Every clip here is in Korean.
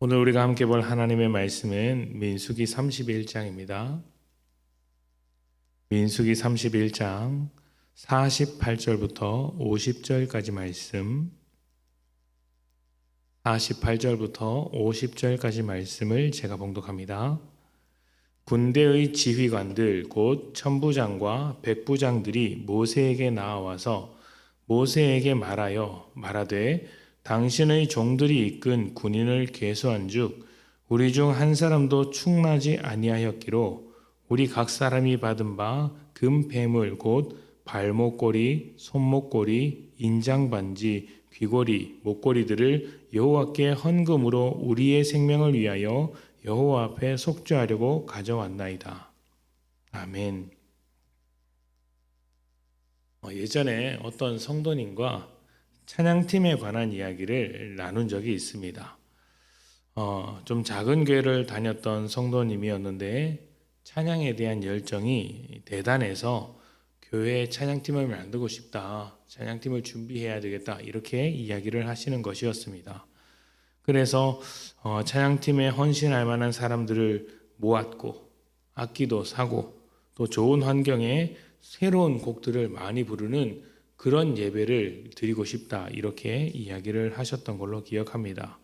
오늘 우리가 함께 볼 하나님의 말씀은 민수기 31장입니다. 민수기 31장 48절부터 50절까지 말씀, 48절부터 50절까지 말씀을 제가 봉독합니다. 군대의 지휘관들 곧 천부장과 백부장들이 모세에게 나와서 모세에게 말하되 당신의 종들이 이끈 군인을 계수한즉 우리 중 한 사람도 충나지 아니하였기로 우리 각 사람이 받은 바 금 배물 곧 발목고리, 손목고리, 인장반지, 귀고리, 목고리들을 여호와께 헌금으로 우리의 생명을 위하여 여호와 앞에 속죄하려고 가져왔나이다. 아멘. 예전에 어떤 성도님과 찬양팀에 관한 이야기를 나눈 적이 있습니다. 좀 작은 교회를 다녔던 성도님이었는데 찬양에 대한 열정이 대단해서 교회에 찬양팀을 만들고 싶다, 찬양팀을 준비해야 되겠다, 이렇게 이야기를 하시는 것이었습니다. 그래서 찬양팀에 헌신할 만한 사람들을 모았고 악기도 사고 또 좋은 환경에 새로운 곡들을 많이 부르는 그런 예배를 드리고 싶다, 이렇게 이야기를 하셨던 걸로 기억합니다.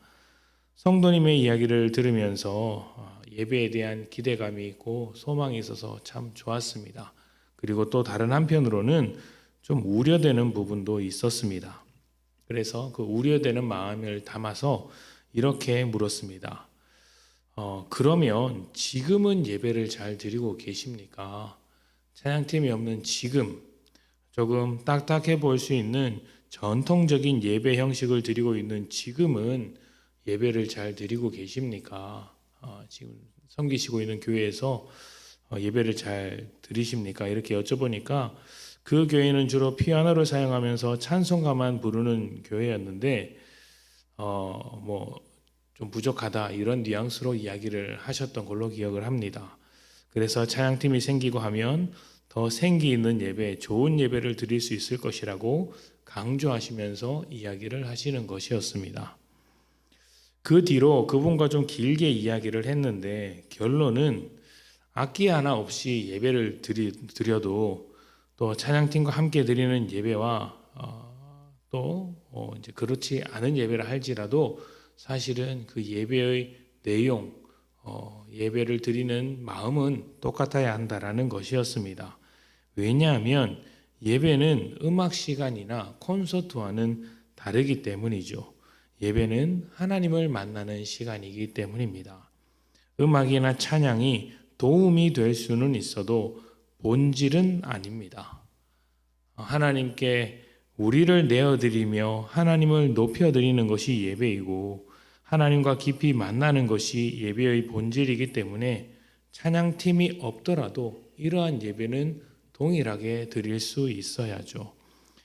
성도님의 이야기를 들으면서 예배에 대한 기대감이 있고 소망이 있어서 참 좋았습니다. 그리고 또 다른 한편으로는 좀 우려되는 부분도 있었습니다. 그래서 그 우려되는 마음을 담아서 이렇게 물었습니다. 그러면 지금은 예배를 잘 드리고 계십니까? 찬양팀이 없는 지금, 조금 딱딱해 보일 수 있는 전통적인 예배 형식을 드리고 있는 지금은 예배를 잘 드리고 계십니까? 지금 섬기시고 있는 교회에서 예배를 잘 드리십니까? 이렇게 여쭤보니까 그 교회는 주로 피아노를 사용하면서 찬송가만 부르는 교회였는데 좀 부족하다, 이런 뉘앙스로 이야기를 하셨던 걸로 기억을 합니다. 그래서 찬양팀이 생기고 하면 더 생기 있는 예배, 좋은 예배를 드릴 수 있을 것이라고 강조하시면서 이야기를 하시는 것이었습니다. 그 뒤로 그분과 좀 길게 이야기를 했는데 결론은 악기 하나 없이 예배를 드려도 또 찬양팀과 함께 드리는 예배와 또 이제 그렇지 않은 예배를 할지라도 사실은 그 예배의 내용, 예배를 드리는 마음은 똑같아야 한다라는 것이었습니다. 왜냐하면 예배는 음악 시간이나 콘서트와는 다르기 때문이죠. 예배는 하나님을 만나는 시간이기 때문입니다. 음악이나 찬양이 도움이 될 수는 있어도 본질은 아닙니다. 하나님께 우리를 내어드리며 하나님을 높여드리는 것이 예배이고 하나님과 깊이 만나는 것이 예배의 본질이기 때문에 찬양팀이 없더라도 이러한 예배는 동일하게 드릴 수 있어야죠.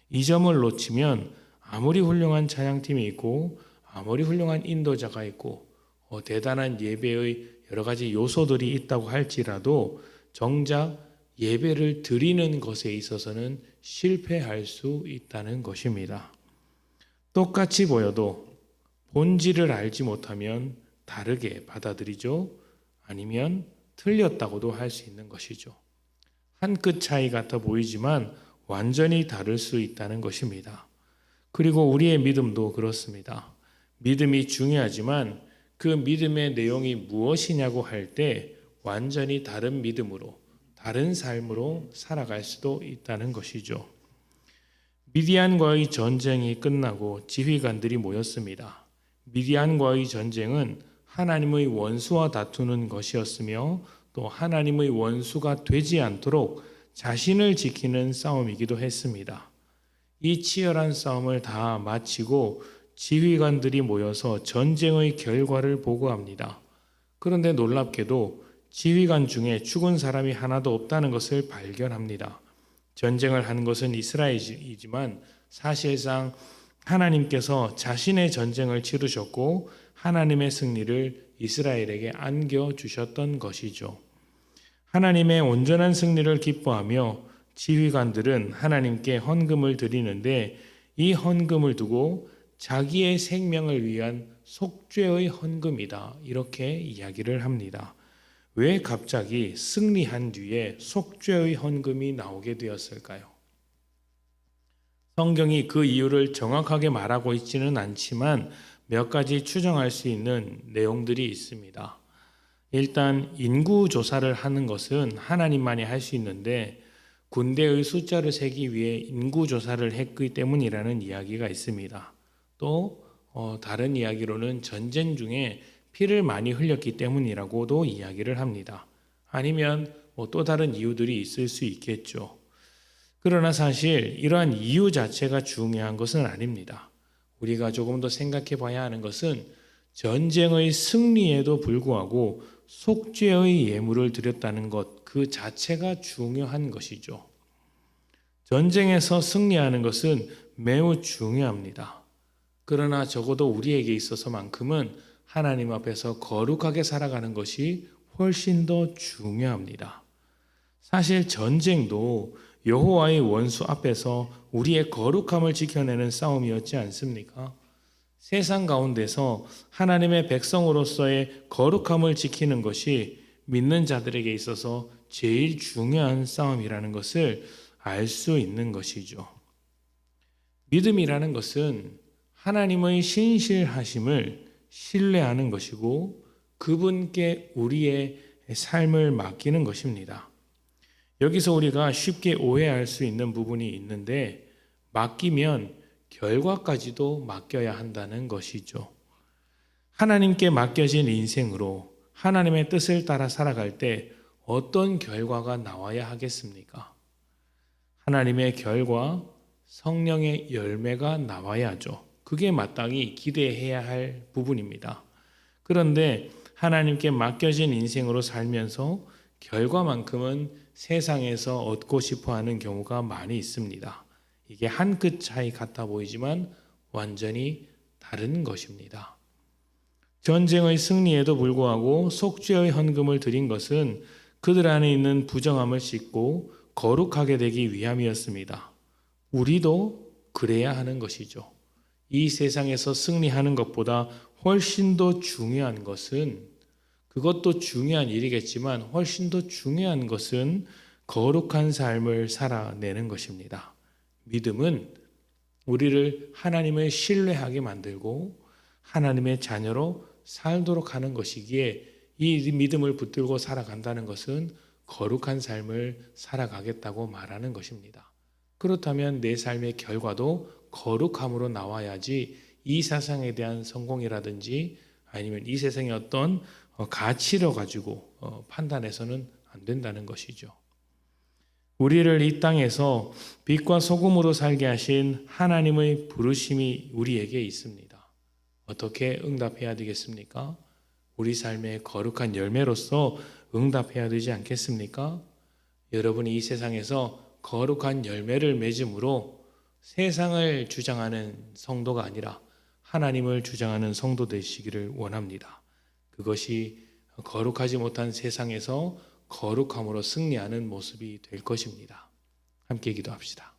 이 점을 놓치면 아무리 훌륭한 찬양팀이 있고 아무리 훌륭한 인도자가 있고 대단한 예배의 여러 가지 요소들이 있다고 할지라도 정작 예배를 드리는 것에 있어서는 실패할 수 있다는 것입니다. 똑같이 보여도 본질을 알지 못하면 다르게 받아들이죠. 아니면 틀렸다고도 할 수 있는 것이죠. 한 끗 차이 같아 보이지만 완전히 다를 수 있다는 것입니다. 그리고 우리의 믿음도 그렇습니다. 믿음이 중요하지만 그 믿음의 내용이 무엇이냐고 할 때 완전히 다른 믿음으로, 다른 삶으로 살아갈 수도 있다는 것이죠. 미디안과의 전쟁이 끝나고 지휘관들이 모였습니다. 미디안과의 전쟁은 하나님의 원수와 다투는 것이었으며 또 하나님의 원수가 되지 않도록 자신을 지키는 싸움이기도 했습니다. 이 치열한 싸움을 다 마치고 지휘관들이 모여서 전쟁의 결과를 보고합니다. 그런데 놀랍게도 지휘관 중에 죽은 사람이 하나도 없다는 것을 발견합니다. 전쟁을 한 것은 이스라엘이지만 사실상 하나님께서 자신의 전쟁을 치르셨고 하나님의 승리를 이스라엘에게 안겨주셨던 것이죠. 하나님의 온전한 승리를 기뻐하며 지휘관들은 하나님께 헌금을 드리는데 이 헌금을 두고 자기의 생명을 위한 속죄의 헌금이다. 이렇게 이야기를 합니다. 왜 갑자기 승리한 뒤에 속죄의 헌금이 나오게 되었을까요? 성경이 그 이유를 정확하게 말하고 있지는 않지만 몇 가지 추정할 수 있는 내용들이 있습니다. 일단 인구 조사를 하는 것은 하나님만이 할 수 있는데 군대의 숫자를 세기 위해 인구 조사를 했기 때문이라는 이야기가 있습니다. 또 다른 이야기로는 전쟁 중에 피를 많이 흘렸기 때문이라고도 이야기를 합니다. 아니면 또 다른 이유들이 있을 수 있겠죠. 그러나 사실 이러한 이유 자체가 중요한 것은 아닙니다. 우리가 조금 더 생각해 봐야 하는 것은 전쟁의 승리에도 불구하고 속죄의 예물을 드렸다는 것 그 자체가 중요한 것이죠. 전쟁에서 승리하는 것은 매우 중요합니다. 그러나 적어도 우리에게 있어서만큼은 하나님 앞에서 거룩하게 살아가는 것이 훨씬 더 중요합니다. 사실 전쟁도 여호와의 원수 앞에서 우리의 거룩함을 지켜내는 싸움이었지 않습니까? 세상 가운데서 하나님의 백성으로서의 거룩함을 지키는 것이 믿는 자들에게 있어서 제일 중요한 싸움이라는 것을 알 수 있는 것이죠. 믿음이라는 것은 하나님의 신실하심을 신뢰하는 것이고 그분께 우리의 삶을 맡기는 것입니다. 여기서 우리가 쉽게 오해할 수 있는 부분이 있는데 맡기면 결과까지도 맡겨야 한다는 것이죠. 하나님께 맡겨진 인생으로 하나님의 뜻을 따라 살아갈 때 어떤 결과가 나와야 하겠습니까? 하나님의 결과, 성령의 열매가 나와야죠. 그게 마땅히 기대해야 할 부분입니다. 그런데 하나님께 맡겨진 인생으로 살면서 결과만큼은 세상에서 얻고 싶어 하는 경우가 많이 있습니다. 이게 한 끗 차이 같아 보이지만 완전히 다른 것입니다. 전쟁의 승리에도 불구하고 속죄의 헌금을 드린 것은 그들 안에 있는 부정함을 씻고 거룩하게 되기 위함이었습니다. 우리도 그래야 하는 것이죠. 이 세상에서 승리하는 것보다 훨씬 더 중요한 것은 그것도 중요한 일이겠지만 훨씬 더 중요한 것은 거룩한 삶을 살아내는 것입니다. 믿음은 우리를 하나님을 신뢰하게 만들고 하나님의 자녀로 살도록 하는 것이기에 이 믿음을 붙들고 살아간다는 것은 거룩한 삶을 살아가겠다고 말하는 것입니다. 그렇다면 내 삶의 결과도 거룩함으로 나와야지 이 세상에 대한 성공이라든지 아니면 이 세상의 어떤 가치를 가지고 판단해서는 안 된다는 것이죠. 우리를 이 땅에서 빛과 소금으로 살게 하신 하나님의 부르심이 우리에게 있습니다. 어떻게 응답해야 되겠습니까? 우리 삶의 거룩한 열매로서 응답해야 되지 않겠습니까? 여러분이 이 세상에서 거룩한 열매를 맺음으로 세상을 주장하는 성도가 아니라 하나님을 주장하는 성도 되시기를 원합니다. 그것이 거룩하지 못한 세상에서 거룩함으로 승리하는 모습이 될 것입니다. 함께 기도합시다.